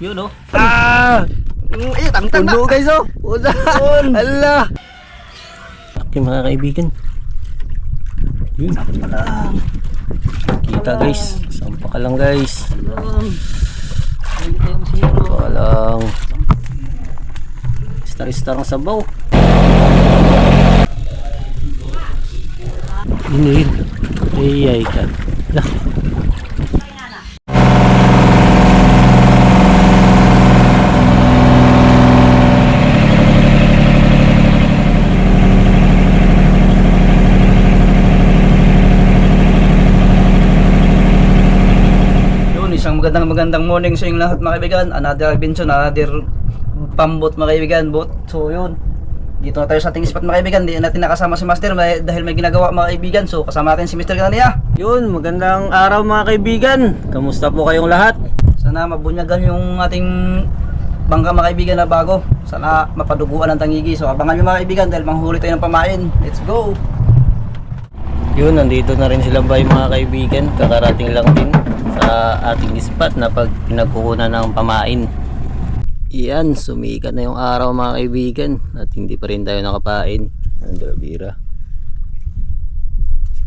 Yun oh. Tangtang na. Puno guys oh. Puno. Ala. Okay mga kaibigan. Yun. Kita guys. Sampa ka lang guys. Sampa ka lang. Star ang sabaw. Yun. Ay ka. Lah. Magandang morning sa inyong lahat mga kaibigan. Another adventure, another pambot mga kaibigan. So yun, dito na tayo sa ating spot mga kaibigan. Hindi natin nakasama si Master dahil may ginagawa mga kaibigan. So kasama natin si Mr. Kananiya. Yun, magandang araw mga kaibigan. Kamusta po kayong lahat? Sana mabunyagan yung ating bangka mga kaibigan na bago. Sana mapaduguan ang tangigi. So abangan nyo mga kaibigan dahil manghuli tayo ng pamain. Let's go! Yun, nandito na rin sila bay mga kaibigan. Kakarating lang din sa ating spot na pag pinagkukunan ng pamain. Iyan, sumikat na yung araw mga kaibigan at hindi pa rin tayo nakapain. Ang dalabira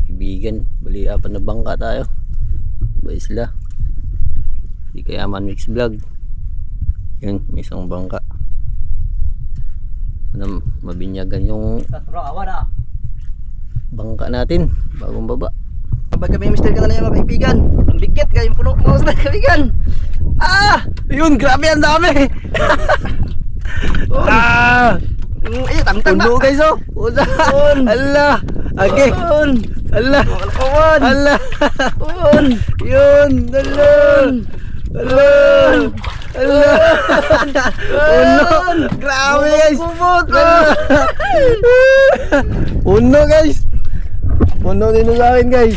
kaibigan, bali apat na bangka tayo ba isla. Di kaya man mix vlog. Yun, may isang bangka na mabinyagan yung bangka natin bagong baba. Sabay kami Mr. Kananiya mga kaibigan. Ang bigat kayo yung puno mga kaibigan. Yun, grabe ang dami. Tangtang na. Puno guys oh. Ala. Okay. Ala. Ala. Yun. Ala. Ala. Ala. Puno. Grabe guys. Puno guys. Puno din sa akin guys.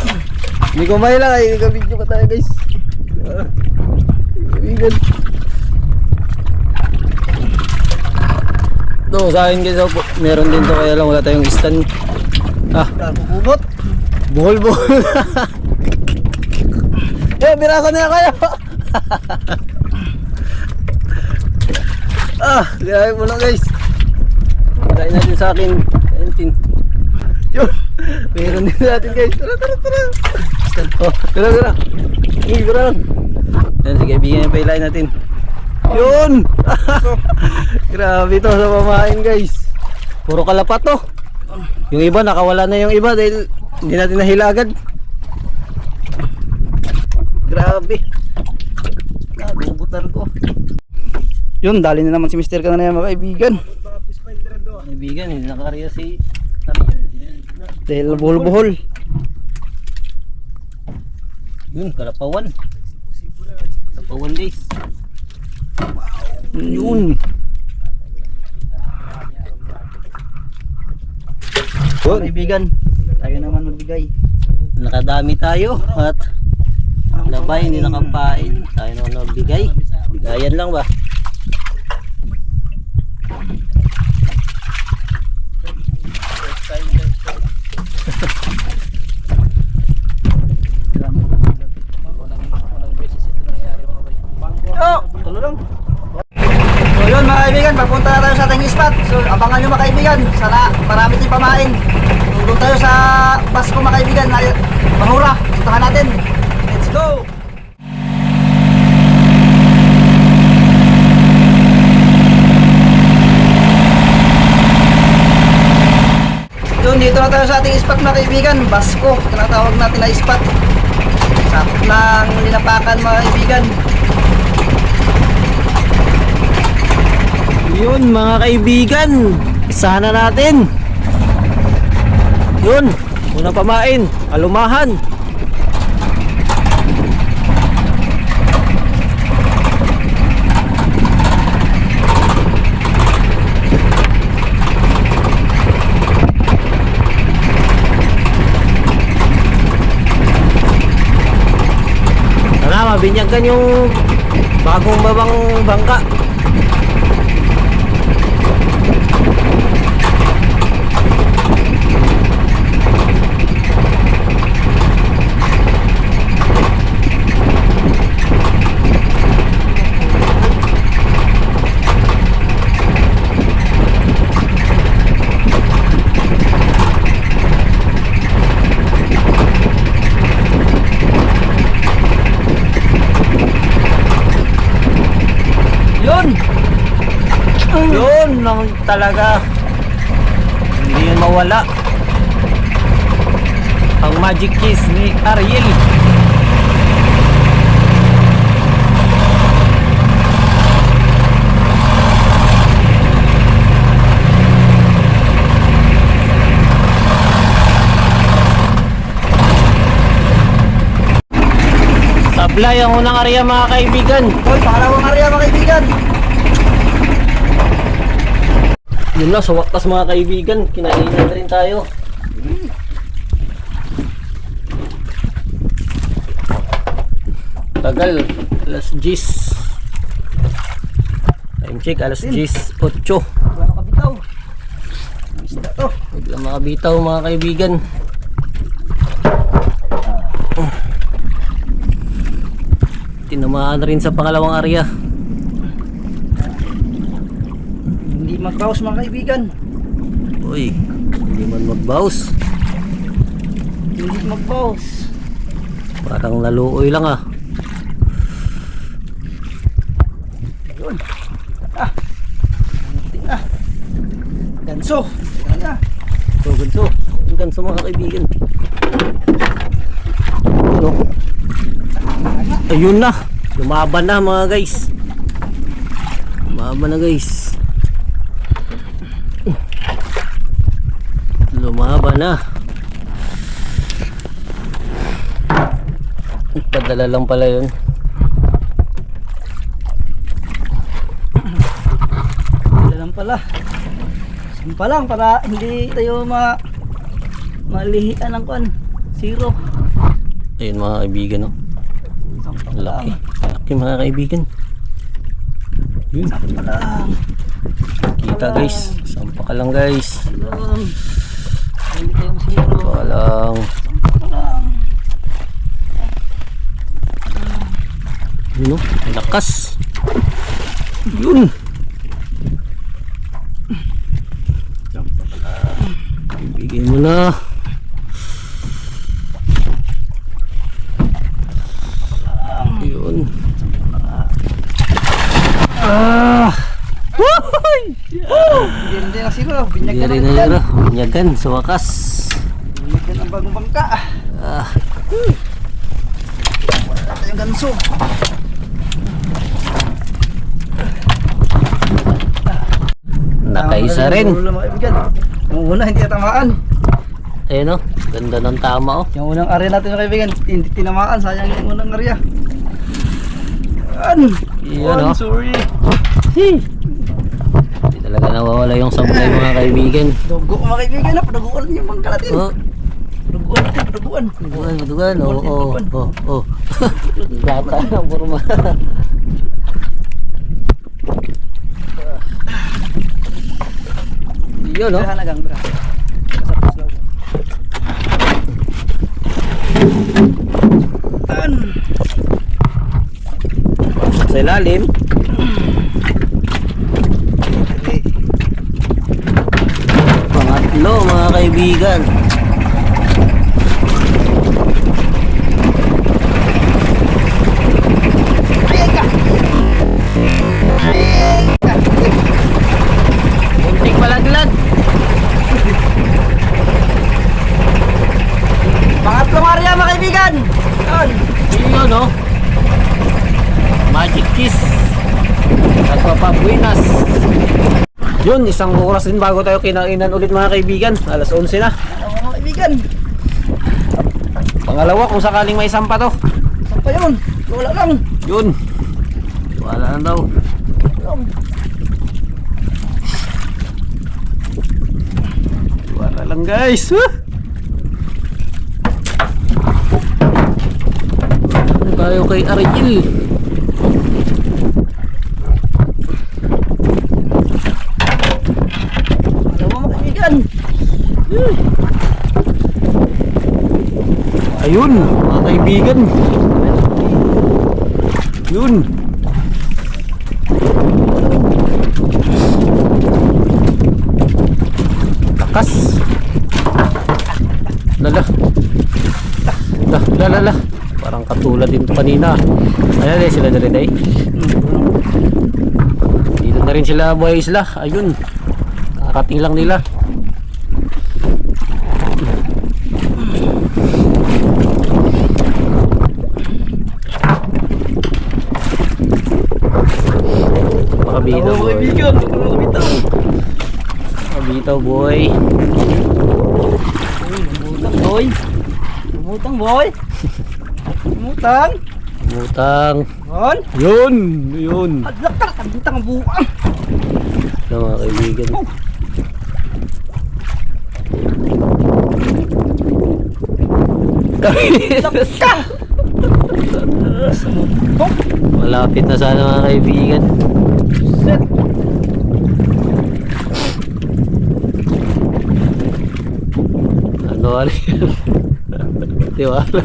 Hindi ko may lang ay nag-video pa tayo guys. Kaibigan. Ito sa akin guys, meron din to kaya lang wala tayong stand. Bubot. Buhol. Bira ko na kayo. Grabe mo lang guys. Kain natin sa akin. Kaintin. Yun. Meron din natin guys. Tara. Oh, tara. Tara lang. Yan, sige, bigyan yung pailain natin. Yun! Grabe to sa pamain guys. Puro kalapat to. Yung iba, nakawala na yung iba dahil hindi natin nahilagan. Grabe. Nabubutar ko. Yun, dali na naman si Mr. Kananiya mga kaibigan. Kaibigan, hindi nakariya si Dahil buhol-buhol. yun, kalapawan guys. Yun. Mga kaibigan, tayo naman magbigay. Nakadami tayo at labay hindi nakapain. Tayo naman magbigay. Bigayan lang ba? Tulo lang. So yun mga kaibigan, papunta na tayo sa ating spot. So abangan nyo mga kaibigan, sana marami tayong pamain. Doon tayo sa Pasko mga kaibigan, Mahura, puntahan natin. Let's go! Yun, dito na tayo sa ating spot mga kaibigan, Basko, tinatawag natin na spot. Sakot ng linapakan mga kaibigan. Yun mga kaibigan, sana natin. Yun, unang pamain, alumahan. Sana mabinyagan yung bagong babang bangka. naman talaga. Hindi yan mawala. Ang magic kiss ni Ariel. Sablay ang unang area mga kaibigan. Hoy, pangalawang area mga kaibigan. Yun na, sa wakas mga kaibigan, kinainan na rin tayo. Tagal, alas 10. Time check, alas 10:08. Wala makabitaw. Ang isda to. Biglang makabitaw mga kaibigan. Tinamaan na rin sa pangalawang area. Hindi magbawas mga kaibigan. Uy, hindi man magbawas. Hindi magbawas. Parang naluoy lang ah. Ayun. Ah. Muntik na. Ganso. Ayan na. So, ganito. Ganito mga kaibigan. Ano? Ayun na. Lumaban na mga guys. Lumaban na guys. Lumaban na. Padala lang pala yun. Wala lang pala. Simpa lang para hindi tayo malihian ng kuan. Zero. Ayun mga kaibigan, no? Laki. Laki mga kaibigan. Yun. Simpa lang. Kita guys. Sampa ka lang guys. Lang. Hindi tayong zero. Sampa ka lang. Simpa lang. Yun, no? Lakas. Yun. Ibigay mo na. Yun. Ah! Woohoo! Hindi na zero. Hindi Binyagan rin na na yan. yun. Binyagan sa wakas. Binyagan ang bagong bangka. Ah. Wala tayong ganso. Nakaisa rin. Yung una hindi tamaan. Ayun, no? Ganda ng tama, oh. Yung unang area natin mga kaibigan, hindi tinamaan. Sayang yung unang area. Yan. Yan, oh. Sorry. Hindi talaga nawawala yung sablay mga kaibigan. Dugo mga kaibigan na. Paduguan yung bangka natin. Oh. Paduguan natin, paduguan. Dugan. Oh. Gata ang forma. Yun, no? Berahan agang berahan. Yan. Sa ilalim. Pangatlo mga kaibigan. Ayan ka. Ayan ka. Muntik malaglag. Pangatlong area mga kaibigan. Yan. Yun, no? Magic kiss. Nagpapabuinas. Yun, isang oras din bago tayo kinainan ulit mga kaibigan. Alas 11 na. Ano mga kaibigan? Pangalawa kung sakaling may sampa to. Saan pa yun? Wala lang. Yun. Wala na daw. Wala lang guys. Tayo kay Ariel. Ano mga kaibigan? Ayun, mga kaibigan. Yun. Lakas. Lala. Parang katulad din kanina. Ayan eh, sila na rin ay. Dito na rin sila buhay isla. Ayun. Kakating lang nila. Makabitaw boy. Makabitaw boy. Lumutang boy. Lumutang boy. Lumutang. Butang. Yon. Yun! Yun! Adlak ka. Tagintang ang buang. Ito mga kaibigan. Oh. Adlak ka. Oh. Malapit na sana mga kaibigan. Set. Ano ano yan? Tiwala.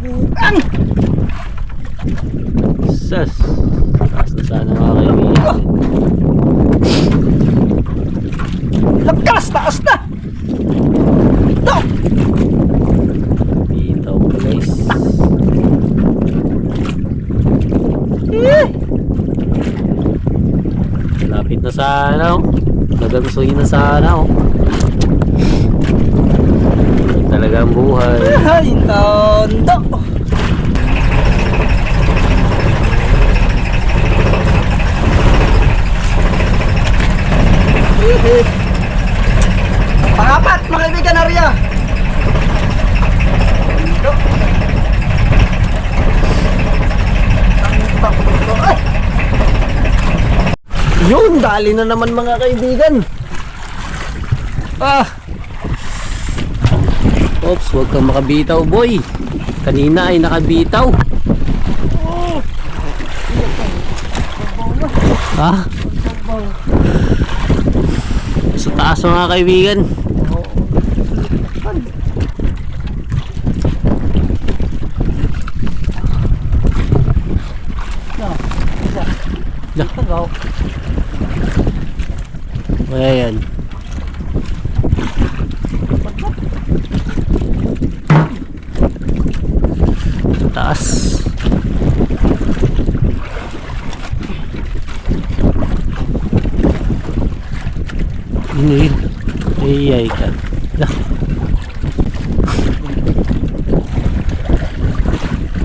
Buang. Sas. Taas na sana mga kaibigan. Lakas. Taas na. Ito. Bitaw guys. Malapit na sana oh. Nagagustuhin na sana oh. Yan talaga ang buhay. Ay, tondo. Pangapat, mga kaibigan, Arya. Yun, dali na naman mga kaibigan. Ah. Oops, huwag kang makabitaw boy. Kanina ay nakabitaw. Ah. Sa taas mga kaibigan. Tagaw. Ayan. Sa taas. Yun. Ay ka.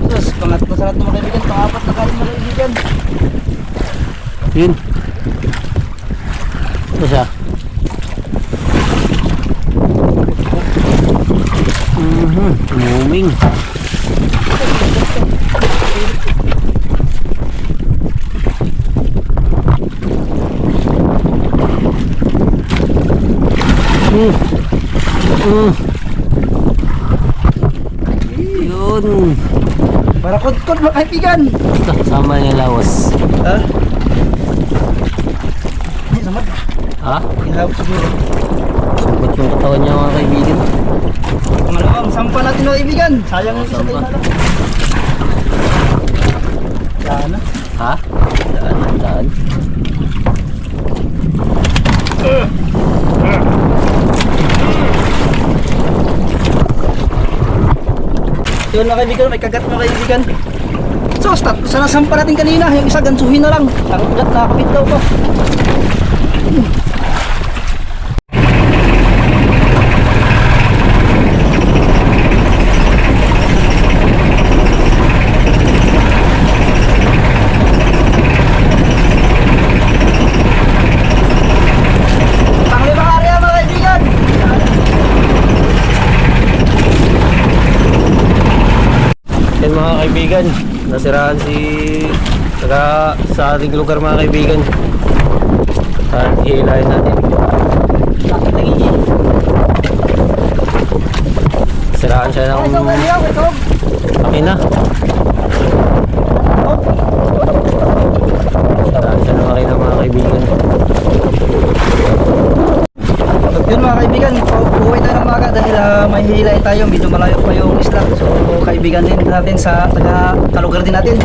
Terus, pangatlo sa lahat ng mga kaibigan, pangapat na kain mga kaibigan. Yun. Ito siya. Tumuming. Yun. Para kod-kod mga kaibigan. Ito, sama niya lawas. Ha? Hindi, samad. Ha? Ihawak siguro. Sugot yung katawan niya mga kaibigan. Pangalawang sampa natin mga kaibigan. Sayang yung isa Sampa. tayo na lang. Yan na. Ha? Daan. Yun mga kaibigan, may kagat mga kaibigan. So, sana sampa natin kanina. Yung isa, gansuhin na lang. Ang kagat nakakapit daw ko. Panglimang area mga kaibigan. Yan mga kaibigan, nasiraan si sa ating lugar mga kaibigan. At hihilahin natin. Bakit nagiging? Siraan siya ng Ito. makina. Siraan siya ng makina mga kaibigan. Yun mga kaibigan, uuwi tayo ng maga dahil may hihilay tayo, medyo malayo pa yung isla. So kaibigan din natin sa taga-kalugar din natin.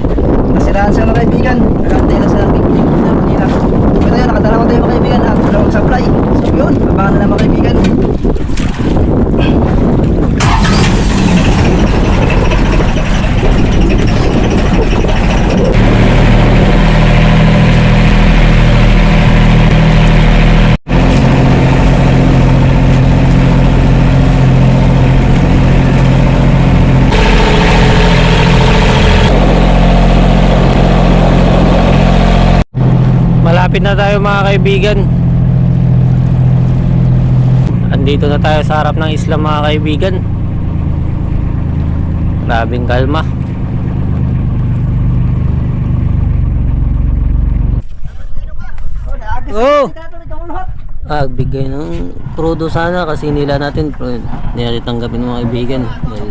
Nasiraan siya mga kaibigan, nakantay na sa bibigyan na Manila. Ito yun, nakadalawa tayo mga kaibigan at dalawang supply. So yun, abangan na lang mga kaibigan. Malapit na tayo mga kaibigan. Andito na tayo sa harap ng isla mga kaibigan. Grabing kalma. Oh! Bigay ng crudo sana kasi nila natin pero hindi tanggapin mga kaibigan. Dahil...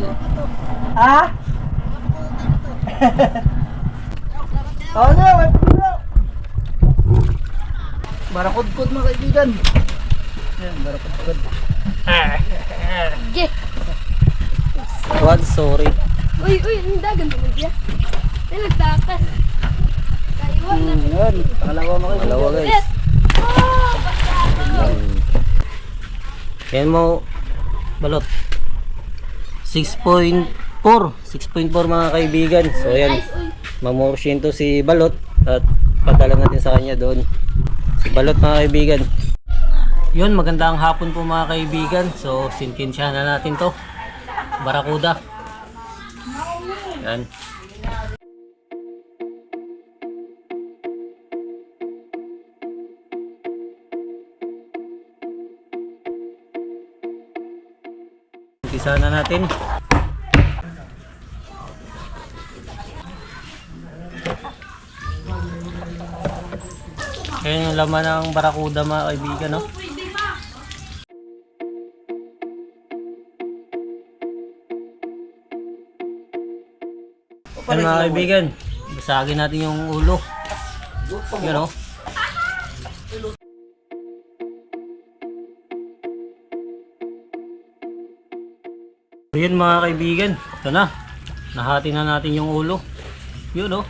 Ah? Oh no, barakod-kod mga kaibigan. Ayan, barakod-kod. Ge. What? Sorry. Uy, ang dagan mo dia. Ay nagtakas. Kaiwan na. Ayan, pangalawa mga kaibigan. Dalawa guys. Yan mo balot 6.4 mga kaibigan. So ayan, mamorshin to si balot at padala natin sa kanya doon si balot mga kaibigan. Yun, magandang hapon po mga kaibigan. So sinkinsya na natin to barakuda. Yan. Umpisa na natin. Ayan yung laman ng barakuda mga kaibigan, no? Ayan mga kaibigan, basagin natin yung ulo. Yan, no? Ayan mga kaibigan, ito na. Nahati na natin yung ulo. Yun, no?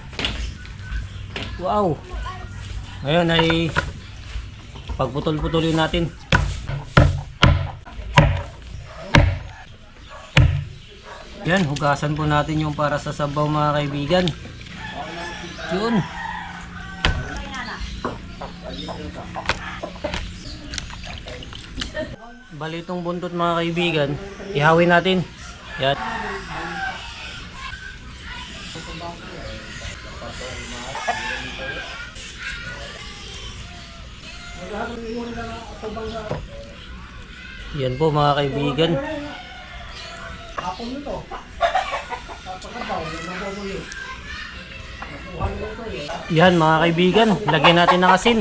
Wow! Ngayon ay pagputol-putulin natin. Yan, hugasan po natin yung para sa sabaw mga kaibigan. Yun. Bali itong buntot mga kaibigan, ihawin natin. Yan. Yan po mga kaibigan. Yan mga kaibigan, lagyan natin ng asin.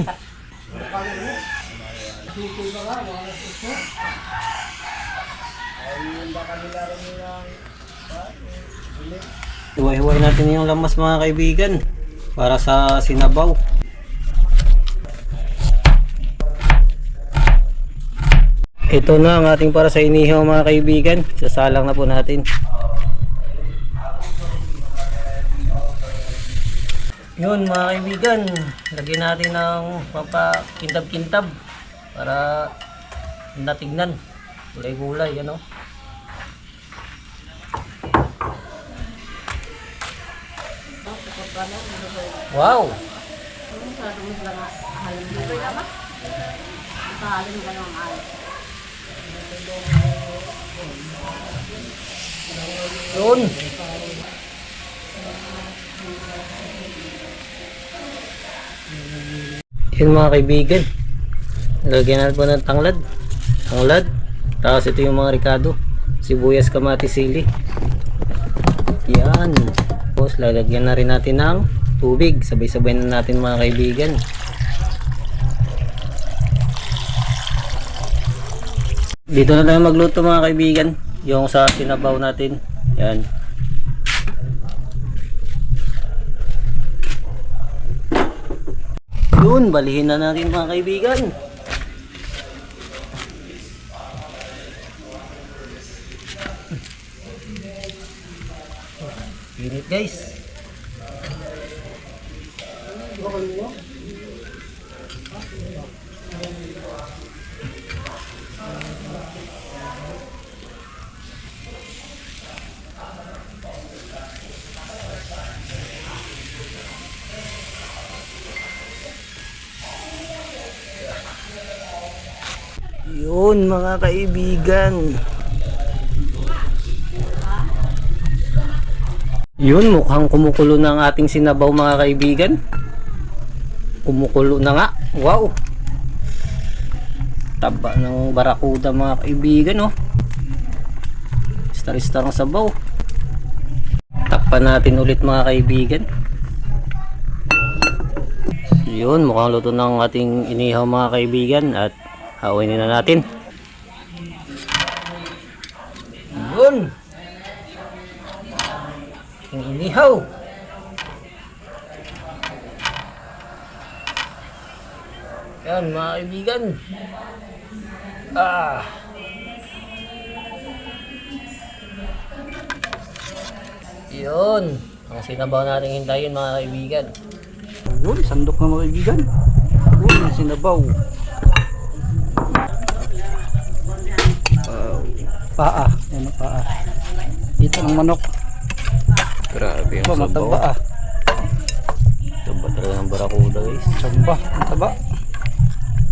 Hiwa-hiway natin yung lamas mga kaibigan para sa sinabaw. Ito na ang ating para sa inihaw mga kaibigan. Sasalang na po natin. Yun mga kaibigan, lagyan natin ng pampakintab-kintab para natignan. Gulay-gulay, ano? Wow! Yun! Yun mga kaibigan, lagyan natin po ng tanglad, tapos ito yung mga ricado, sibuyas, kamatis, sili. Yan. Tapos lalagyan na rin natin ng tubig, sabay-sabay na natin mga kaibigan. Dito na tayo magluto mga kaibigan, yung sa sinabaw natin. Yan. Yun, balihin na natin mga kaibigan. Init guys. Yun mga kaibigan. Yun, mukhang kumukulo na ang ating sinabaw mga kaibigan. Kumukulo na nga. Wow. Taba ng barakuda mga kaibigan, oh. Star-star ang sabaw. Takpan natin ulit mga kaibigan. Yun, mukhang luto ng ating inihaw mga kaibigan at hawain na natin. Yun. Yung inihaw. Yan mga kaibigan. Yun. Ang sinabaw natin hintayin mga kaibigan. Yun, sandok na mga kaibigan. Yun, sinabaw. Paa. Yan ang paa. Dito ng manok. Grabe yung Mataba sabaw. ah. Taba talaga ng barakuda guys. Samba. Mataba.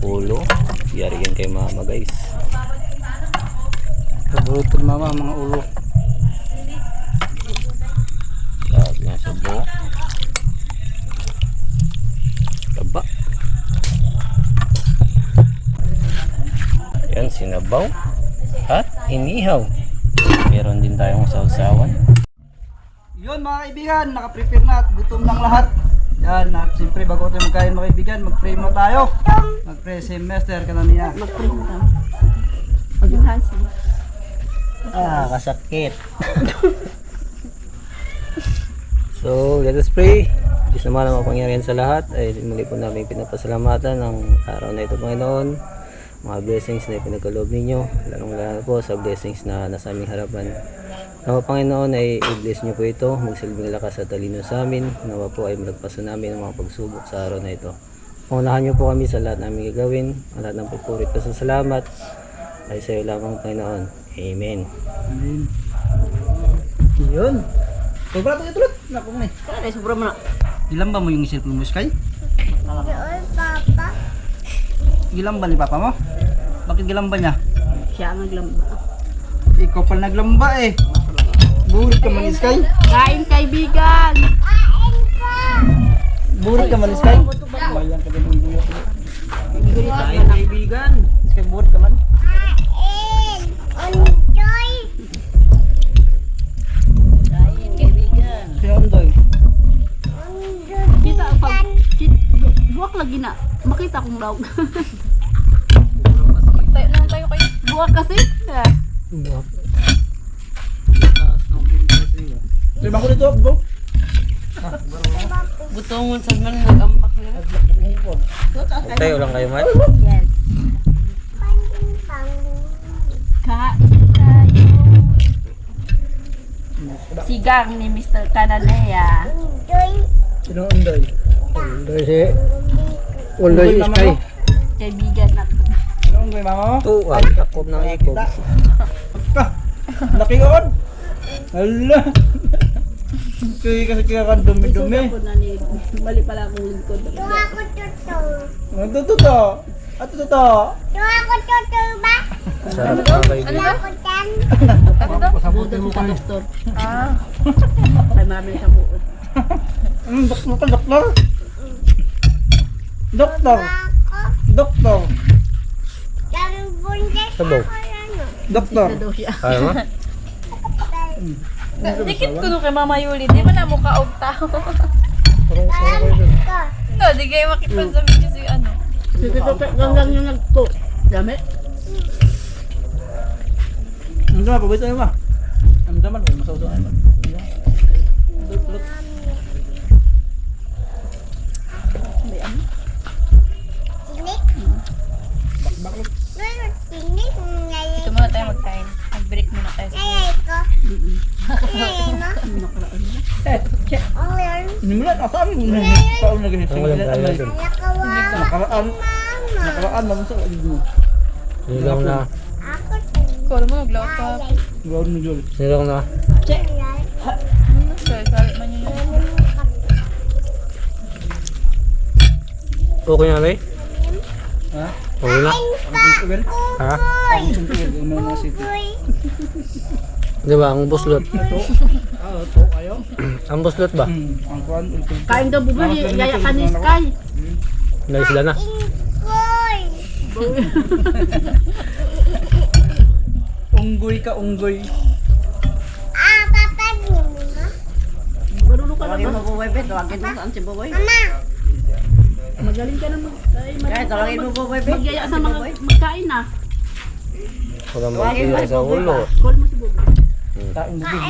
Ulo. Yari yan kay mama guys. Paborito ni mama ang mga ulo. Grabe yung sabaw. Taba. Yan, sinabaw. At inihaw. Meron din tayong sausawan. Yun mga kaibigan, nakaprepare na at gutom ng lahat. Yan, at siyempre bago tayo magkain mga kaibigan, mag-pray mo tayo. Mag-pray si Master kananiya. Kasakit. So, let us pray. Diyos naman ang mapangyarihan sa lahat. Ay muli po namin pinapasalamatan ng araw na ito, Panginoon. Mga blessings na ipinagkaloob ninyo, lalong lalo po sa blessings na nasa aming harapan. Nawa Panginoon ay i-bless nyo po ito, magsilbing lakas at talino sa amin. Nawa po ay malagpasan namin ang mga pagsubok sa araw na ito. Pangunahan nyo po kami sa lahat namin gagawin, ang lahat ng pagpurit at sa salamat ay sa iyo lamang Panginoon. Amen. Amen. Yun. Sobra ito tulad. Naku mo eh. Ay, sobra mo na. Ilan ba mo yung cellphone mo, Sky? Doon, Papa. Gilamba ni Papa mo? Bakit gilamba niya? Siya ang naglamba. Ikaw pala naglamba eh. Burit ka man, Sky. Kain kaibigan! Burit ka man, Sky. Bayan ka din ng buyo. Kain kaibigan. Sky, burit ka man. Kain kaibigan! Kaya Ondoy. Kita pag... Buwak lagi na. Makita kong daw. Tayo lang tayo kayo. Buwak kasi. Lima ko dito, bro. Butongon sa man nag-ampak na. Tayo lang kayo, man. Yes. Kain tayo. Sigang ni Mr. Kananea. Sino Ondoy? Ondoy si Ondoy si Sky. Kaibigan na. Sino Ondoy, mama mo? Tuwag. Takob ng ikob. Laki on. Hala. Kasi kaya dumi-dumi. Mali pala akong lingkod. Ano to? Ato to. Sarap mga kaibigan. Buto sa doktor. Kay mami sa buod. Doktor. Doktor. Sabaw. Doktor. Daw siya. Kaya mo? Dikit ko nung kay Mama Yuli, di ba na mukha og tao? No, di kayo makita sa video si ano. Dito lang yung nagko. Dami. Ang sama, pabay tayo ma. Ang sama, masawsawan ma. Ito muna tayo magkain. Mag-break muna tayo. Hindi mo lang, asabi mo na. Saan na ganito? Ang walang kaya dun. Nakaraan naman sa ano. Silang na. Kala mo, naglaot ka. Gawin mo Jol. Silang na. Sabi man yun. Okay na ba? Ha? Okay na? Ang tugel? Ha? Ang tugel, ang mga city. Di ba? Ang buslot. Ito kayo? Ang buslot ba? Ang kuhan. Kain daw bumali. Yaya ka ni Sky. Naisla na. Unggoy ka, unggoy. Marunong ka na ba? Buboy, Bet. Tawagin mo saan si Buboy. Magaling ka na Kaya tawagin mo Buboy, Bet. magyaya sa mga magkain na. Huwag kang magtira sa ulo. Call mo si Bobo. Kain mo din.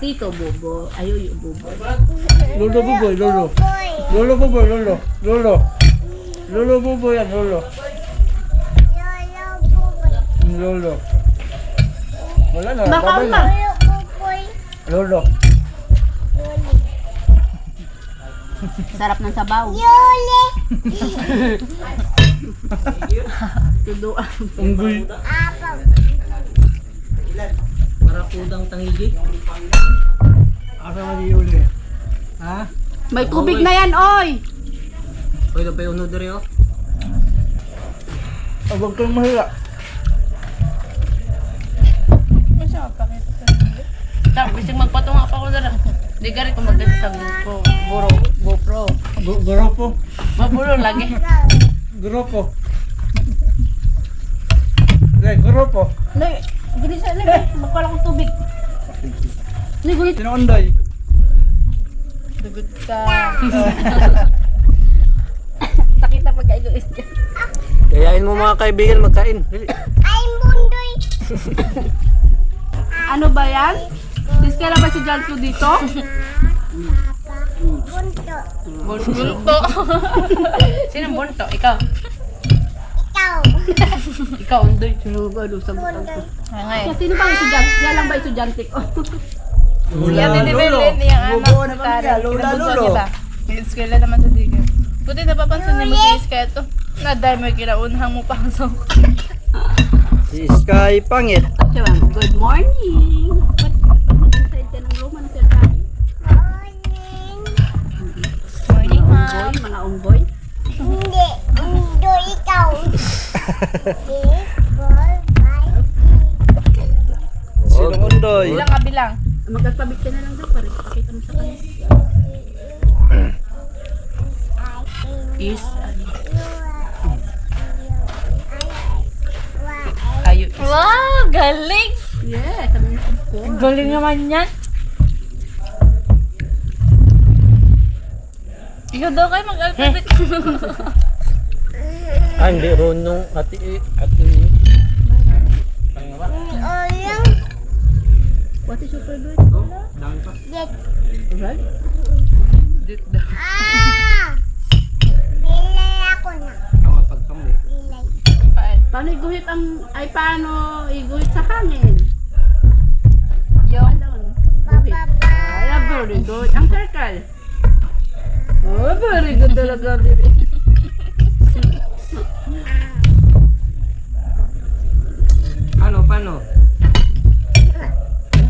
Tito Bobo. Ayaw yung Bobo. Lolo Buboy, lolo. Lolo Buboy, lolo. Lolo. Lolo Buboy yan, lolo. Lolo. Wala na. Baka babay ma. na. Lolo. Sarap ng sabaw. Tuduan. Unggoy. Barakudang tangigi. Asa mali uli? Ha? May tubig na yan, oy! Pwede pa yung uno diri oh. Huwag kang mahila. Ano siya mapakita sa video? Tama, bising magpatunga pa ako na lang. Di ka rin kung maganda sa GoPro. Grupo. Mabulo lagi. Grupo. Grupo. Nay, ginisa na. Magpala kong tubig. Nay, gulit. Sino unday? Dugot ka. Sakit na pagka-egoist ka. Kayain mo mga kaibigan magkain. Dili. Ano ba yan? Diskala ba si Jalso dito? Bunto. Sino bunto? Ikaw. Ikaw, undoy. Sino ba doon sa butang ko? Hangay. Kasi sino ba ang estudyante? Siya lang ba estudyante ko? Si Ate ni Belen, yung anak Bubuo sa naman Tari. niya, lola, Kinabunso lolo. niya ba? Eskwela naman sa Digger. Buti napapansin niya mag-iis kaya to. Naday mo kinaunhang mo pasok. Si Sky Pangit. Siya ba? Good morning! Ba't inside ka ng room? Ano siya sabi? Morning, ma. Unggoy, mga unggoy? Sino unday? Bilang ka bilang. Magkakabit ka na lang doon para pakita mo sa kanya. Is. Ayo. Wow, galing! Yes, sabi mo ko. Galing naman yan. Ikaw daw kayo mag-alphabet. Ah, hindi runong ati. What is your favorite? Right? Dit daw. Paano iguhit ang... Ay, paano iguhit sa hangin? Yung. Guhit. Ay, very good. Ang circle. Oh, very good talaga, baby. Paano?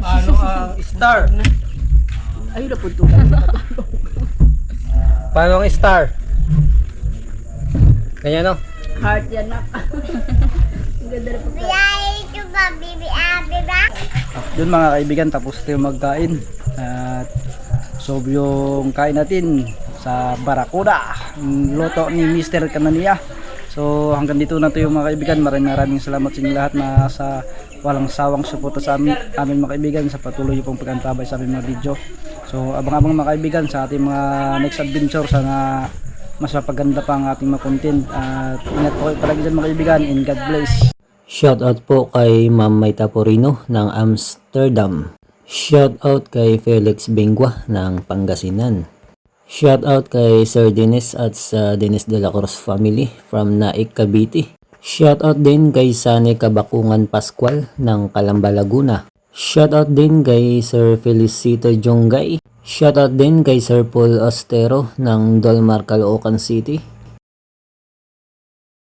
Ano ang star? Ay, napunto. Paano ang star? Ganyan no? Heart yan na. Ang ganda na pagka. Doon mga kaibigan, tapos tayo magkain. At so yung kain natin sa Barakuda, luto ni Mr. Kanania. So hanggang dito na tayo mga kaibigan. Maraming salamat sa inyo lahat na sa walang sawang suporta sa amin mga kaibigan, sa patuloy pong pag-antabay sa aming mga video. So abang-abang mga kaibigan sa ating mga next adventure. Sana mas mapaganda pa ang ating mga content. At ingat po kayo palagi dyan mga kaibigan, and God bless. Shoutout po kay Ma'am Mayta Porino ng Amsterdam. Shoutout kay Felix Bengua ng Pangasinan. Shoutout kay Sir Dennis at sa Dennis de la Cruz family from Naik, Cavite. Shoutout din kay Sani Kabakungan Pascual ng Calamba, Laguna. Shoutout din kay Sir Felicito Jonggay. Shoutout din kay Sir Paul Ostero ng Dolmar, Caloocan City.